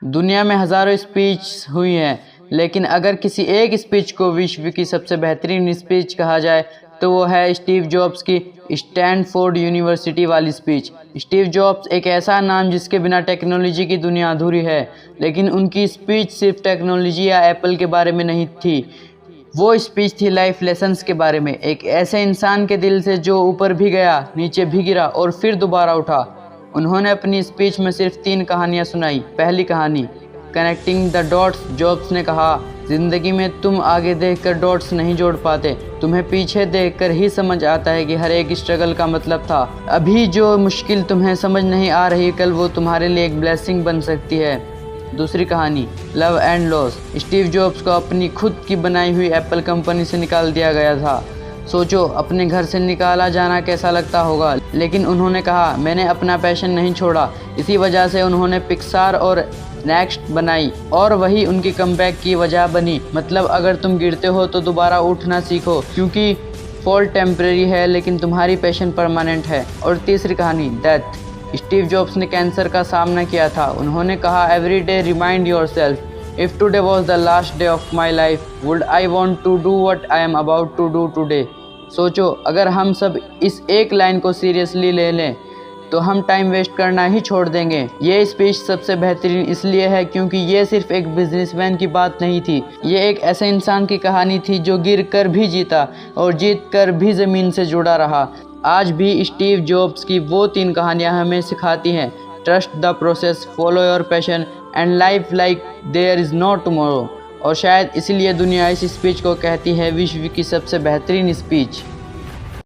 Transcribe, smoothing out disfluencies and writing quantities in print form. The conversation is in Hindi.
दुनिया में हज़ारों स्पीच हुई हैं, लेकिन अगर किसी एक स्पीच को विश्व की सबसे बेहतरीन स्पीच कहा जाए तो वो है स्टीव जॉब्स की स्टैनफोर्ड यूनिवर्सिटी वाली स्पीच। स्टीव जॉब्स एक ऐसा नाम जिसके बिना टेक्नोलॉजी की दुनिया अधूरी है, लेकिन उनकी स्पीच सिर्फ टेक्नोलॉजी या एप्पल के बारे में नहीं थी। वो स्पीच थी लाइफ लेसन्स के बारे में, एक ऐसे इंसान के दिल से जो ऊपर भी गया, नीचे भी गिरा और फिर दोबारा उठा। उन्होंने अपनी स्पीच में सिर्फ 3 कहानियां सुनाई। पहली कहानी कनेक्टिंग द डॉट्स। जॉब्स ने कहा, जिंदगी में तुम आगे देखकर डॉट्स नहीं जोड़ पाते, तुम्हें पीछे देखकर ही समझ आता है कि हर एक स्ट्रगल का मतलब था। अभी जो मुश्किल तुम्हें समझ नहीं आ रही, कल वो तुम्हारे लिए एक ब्लेसिंग बन सकती है। दूसरी कहानी love and loss. Steve jobs को अपनी खुद की बनाई हुई एप्पल कंपनी से निकाल दिया गया था। सोचो, अपने घर से निकाला जाना कैसा लगता होगा, लेकिन उन्होंने कहा, मैंने अपना पैशन नहीं छोड़ा। इसी वजह से उन्होंने पिक्सार और नेक्स्ट बनाई और वही उनकी कमबैक की वजह बनी। मतलब अगर तुम गिरते हो तो दोबारा उठना सीखो, क्योंकि फॉल टेम्परेरी है लेकिन तुम्हारी पैशन परमानेंट है। और तीसरी कहानी डेथ। स्टीव जॉब्स ने कैंसर का सामना किया था। उन्होंने कहा, every day remind yourself, if today was the last day of my life, would I want to do what I am about to do today. सोचो, अगर हम सब इस एक लाइन को सीरियसली ले लें तो हम टाइम वेस्ट करना ही छोड़ देंगे। ये स्पीच सबसे बेहतरीन इसलिए है क्योंकि ये सिर्फ एक बिजनेसमैन की बात नहीं थी, ये एक ऐसे इंसान की कहानी थी जो गिर कर भी जीता और जीत कर भी ज़मीन से जुड़ा रहा। आज भी स्टीव जॉब्स की वो 3 कहानियाँ हमें सिखाती हैं, trust the process, follow your passion and life like there is no tomorrow. और शायद इसलिए दुनिया इस स्पीच को कहती है विश्व की सबसे बेहतरीन स्पीच।